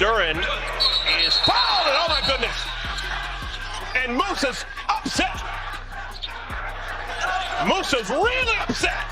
Duran is fouled, and oh my goodness. And Musa's upset. Musa's really upset.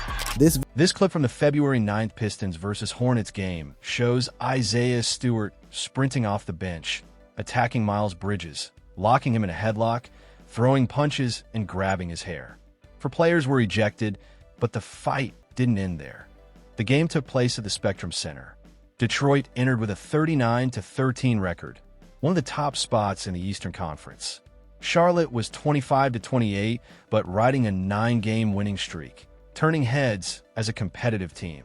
This clip from the February 9th Pistons versus Hornets game shows Isaiah Stewart sprinting off the bench, attacking Miles Bridges, locking him in a headlock, throwing punches, and grabbing his hair. Four players were ejected, but the fight didn't end there. The game took place at the Spectrum Center. Detroit entered with a 39-13 record, one of the top spots in the Eastern Conference. Charlotte was 25-28, but riding a 9-game winning streak, turning heads as a competitive team.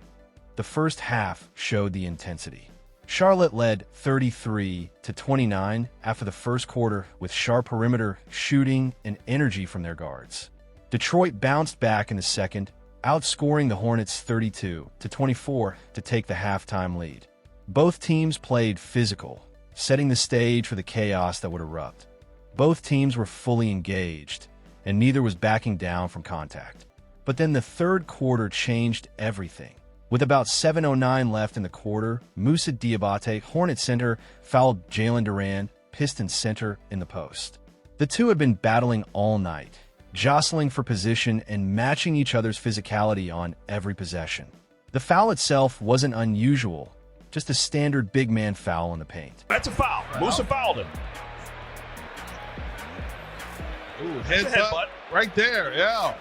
The first half showed the intensity. Charlotte led 33-29 after the first quarter with sharp perimeter shooting and energy from their guards. Detroit bounced back in the second, outscoring the Hornets 32-24 to take the halftime lead. Both teams played physical, setting the stage for the chaos that would erupt. Both teams were fully engaged, and neither was backing down from contact. But then the third quarter changed everything. With about 7:09 left in the quarter, Moussa Diabate, Hornets center, fouled Jalen Duran, Pistons center, in the post. The two had been battling all night, jostling for position and matching each other's physicality on every possession. The foul itself wasn't unusual, just a standard big man foul in the paint. That's a foul. Moussa fouled him. Ooh, headbutt right there, yeah.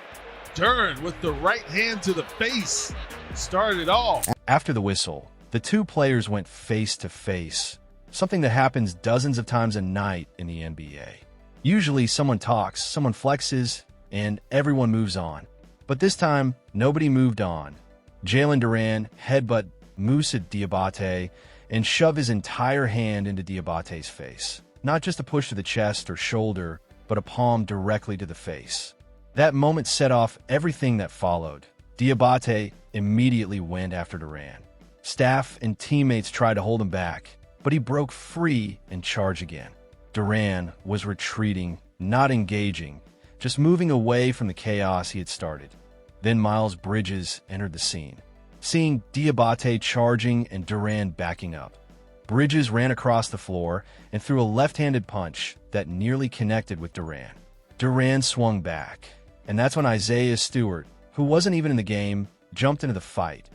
Duran with the right hand to the face started off. After the whistle, the two players went face to face, something that happens dozens of times a night in the NBA. Usually someone talks, someone flexes, and everyone moves on. But this time, nobody moved on. Jalen Duran headbutt Moussa Diabate and shoved his entire hand into Diabate's face. Not just a push to the chest or shoulder, but a palm directly to the face. That moment set off everything that followed. Diabate immediately went after Duran. Staff and teammates tried to hold him back, but he broke free and charged again. Duran was retreating, not engaging, just moving away from the chaos he had started. Then Miles Bridges entered the scene. Seeing Diabate charging and Duran backing up, Bridges ran across the floor and threw a left-handed punch that nearly connected with Duran. Duran swung back, and that's when Isaiah Stewart, who wasn't even in the game, jumped into the fight.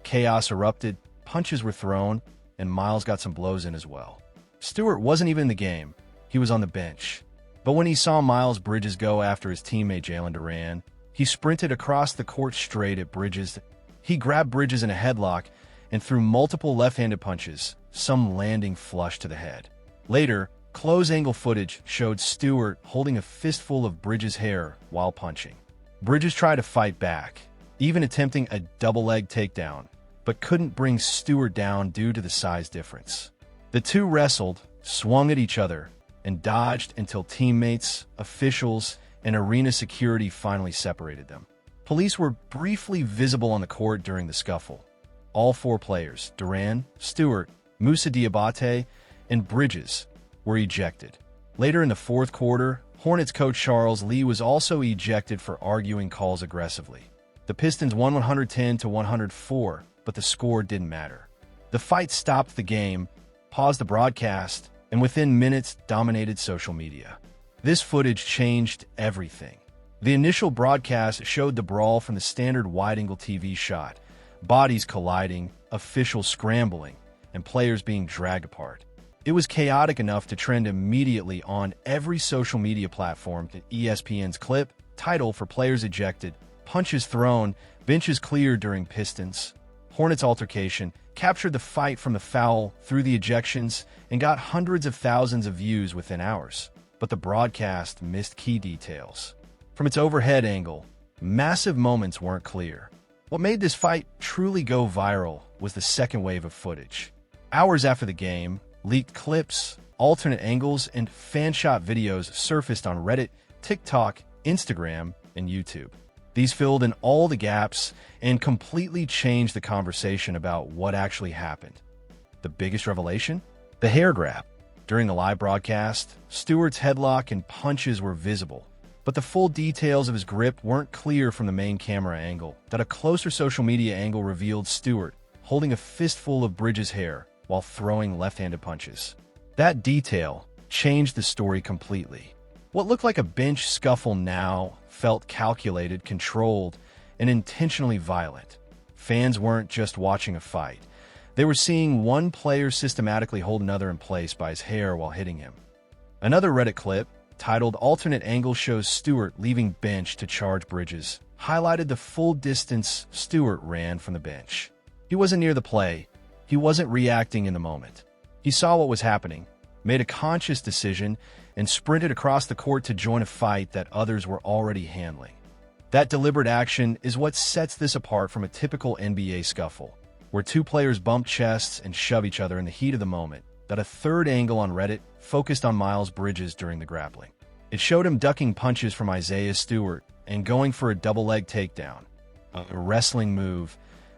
Chaos erupted, punches were thrown, and Miles got some blows in as well. Stewart wasn't even in the game. He was on the bench. But when he saw Miles Bridges go after his teammate Jalen Duran, he sprinted across the court straight at Bridges. He grabbed Bridges in a headlock and threw multiple left-handed punches, some landing flush to the head. Later, close-angle footage showed Stewart holding a fistful of Bridges' hair while punching. Bridges tried to fight back, even attempting a double-leg takedown, but couldn't bring Stewart down due to the size difference. The two wrestled, swung at each other, and dodged until teammates, officials, and arena security finally separated them. Police were briefly visible on the court during the scuffle. All four players, Duran, Stewart, Moussa Diabate, and Bridges, were ejected. Later in the fourth quarter, Hornets coach Charles Lee was also ejected for arguing calls aggressively. The Pistons won 110-104, but the score didn't matter. The fight stopped the game, paused the broadcast, and within minutes dominated social media. This footage changed everything. The initial broadcast showed the brawl from the standard wide-angle TV shot, bodies colliding, officials scrambling, and players being dragged apart. It was chaotic enough to trend immediately on every social media platform to ESPN's clip, title for players ejected, punches thrown, benches cleared during Pistons. Hornets altercation captured the fight from the foul through the ejections and got hundreds of thousands of views within hours. But the broadcast missed key details. From its overhead angle, massive moments weren't clear. What made this fight truly go viral was the second wave of footage. Hours after the game, leaked clips, alternate angles, and fan-shot videos surfaced on Reddit, TikTok, Instagram, and YouTube. These filled in all the gaps and completely changed the conversation about what actually happened. The biggest revelation? The hair grab. During the live broadcast, Stewart's headlock and punches were visible, but the full details of his grip weren't clear from the main camera angle. That a closer social media angle revealed Stewart holding a fistful of Bridges' hair, while throwing left-handed punches. That detail changed the story completely. What looked like a bench scuffle now felt calculated, controlled, and intentionally violent. Fans weren't just watching a fight. They were seeing one player systematically hold another in place by his hair while hitting him. Another Reddit clip, titled "Alternate Angle Shows Stewart Leaving Bench to Charge Bridges," highlighted the full distance Stewart ran from the bench. He wasn't near the play. He wasn't reacting in the moment. He saw what was happening, made a conscious decision, and sprinted across the court to join a fight that others were already handling. That deliberate action is what sets this apart from a typical NBA scuffle, where two players bump chests and shove each other in the heat of the moment. That a third angle on Reddit focused on Miles Bridges during the grappling. It showed him ducking punches from Isaiah Stewart and going for a double-leg takedown, a wrestling move,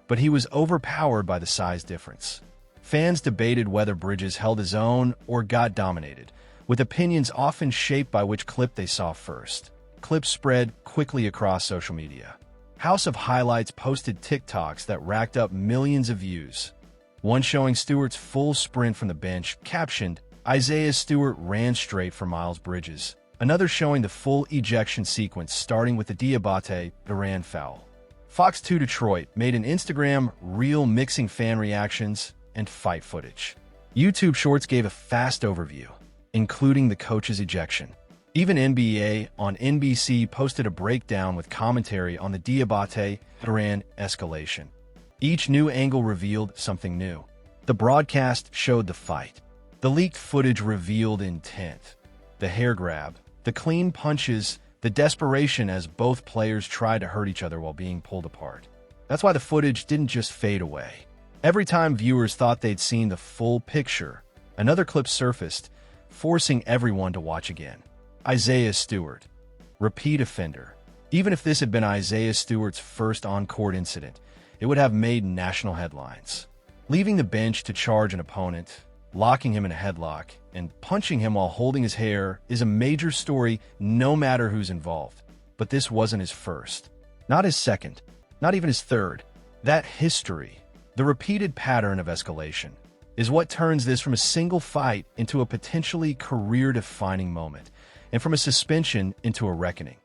but he was overpowered by the size difference. Fans debated whether Bridges held his own or got dominated, with opinions often shaped by which clip they saw first. Clips spread quickly across social media. House of Highlights posted TikToks that racked up millions of views. One showing Stewart's full sprint from the bench, captioned, "Isaiah Stewart ran straight for Miles Bridges." Another showing the full ejection sequence starting with the Diabate Duran foul. Fox 2 Detroit made an Instagram reel mixing fan reactions and fight footage. YouTube Shorts gave a fast overview, including the coach's ejection. Even NBA on NBC posted a breakdown with commentary on the Diabate Duran escalation. Each new angle revealed something new. The broadcast showed the fight. The leaked footage revealed intent. The hair grab, the clean punches, the desperation as both players tried to hurt each other while being pulled apart. That's why the footage didn't just fade away. Every time viewers thought they'd seen the full picture, another clip surfaced, forcing everyone to watch again. Isaiah Stewart, repeat offender. Even if this had been Isaiah Stewart's first on-court incident, it would have made national headlines. Leaving the bench to charge an opponent, locking him in a headlock, and punching him while holding his hair is a major story no matter who's involved. But this wasn't his first. Not his second. Not even his third. That history, the repeated pattern of escalation, is what turns this from a single fight into a potentially career-defining moment, and from a suspension into a reckoning.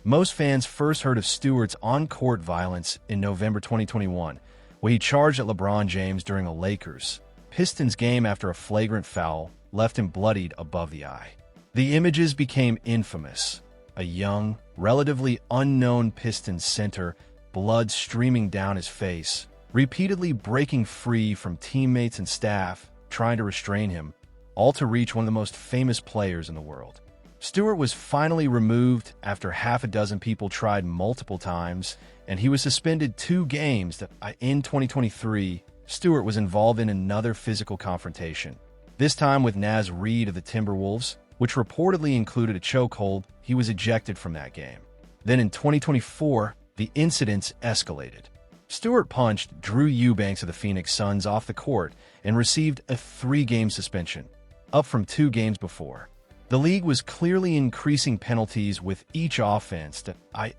Most fans first heard of Stewart's on-court violence in November 2021, when he charged at LeBron James during a Lakers Pistons game after a flagrant foul left him bloodied above the eye. The images became infamous. A young, relatively unknown Pistons center, blood streaming down his face, repeatedly breaking free from teammates and staff trying to restrain him, all to reach one of the most famous players in the world. Stewart was finally removed after half a dozen people tried multiple times, and he was suspended 2 games. In 2023, Stewart was involved in another physical confrontation, this time with Naz Reid of the Timberwolves, which reportedly included a chokehold. He was ejected from that game. Then in 2024, the incidents escalated. Stewart punched Drew Eubanks of the Phoenix Suns off the court and received a 3-game suspension, up from 2 games before. The league was clearly increasing penalties with each offense.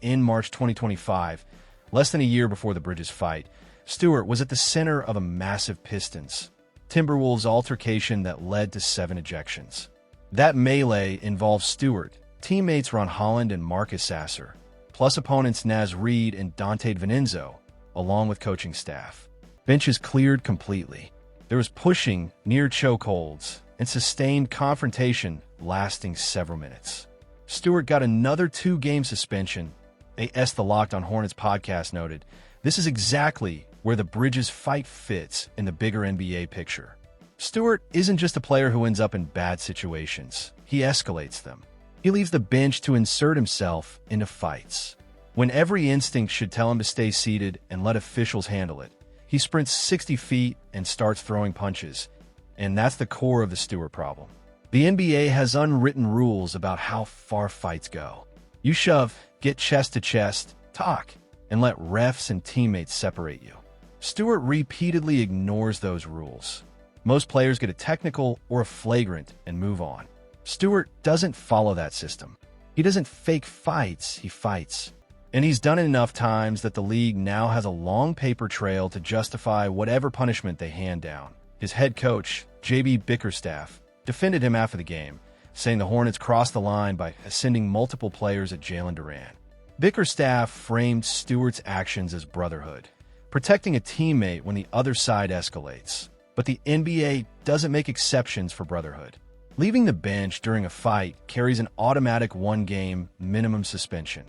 In March 2025, less than a year before the Bridges fight, Stewart was at the center of a massive Pistons Timberwolves altercation that led to 7 ejections. That melee involved Stewart, teammates Ron Holland and Marcus Sasser, plus opponents Naz Reid and Dante DiVincenzo, along with coaching staff. Benches cleared completely. There was pushing, near chokeholds, and sustained confrontation lasting several minutes. Stewart got another 2-game suspension. AS The Locked on Hornets podcast noted, "This is exactly where the Bridges fight fits in the bigger NBA picture." Stewart isn't just a player who ends up in bad situations. He escalates them. He leaves the bench to insert himself into fights. When every instinct should tell him to stay seated and let officials handle it, he sprints 60 feet and starts throwing punches. And that's the core of the Stewart problem. The NBA has unwritten rules about how far fights go. You shove, get chest to chest, talk, and let refs and teammates separate you. Stewart repeatedly ignores those rules. Most players get a technical or a flagrant and move on. Stewart doesn't follow that system. He doesn't fake fights, he fights. And he's done it enough times that the league now has a long paper trail to justify whatever punishment they hand down. His head coach, J.B. Bickerstaff, defended him after the game, saying the Hornets crossed the line by sending multiple players at Jalen Duran. Bickerstaff framed Stewart's actions as brotherhood, protecting a teammate when the other side escalates. But the NBA doesn't make exceptions for brotherhood. Leaving the bench during a fight carries an automatic one-game minimum suspension.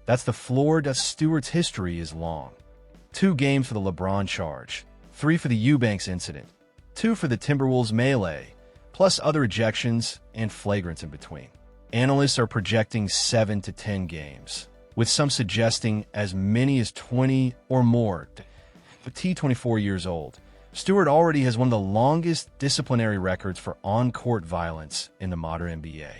That's the floor that Stewart's history is long. 2 games for the LeBron charge, 3 for the Eubanks incident, 2 for the Timberwolves melee, plus other ejections and flagrants in between. Analysts are projecting 7 to 10 games, with some suggesting as many as 20 or more. But T24 years old, Stewart already has one of the longest disciplinary records for on-court violence in the modern NBA.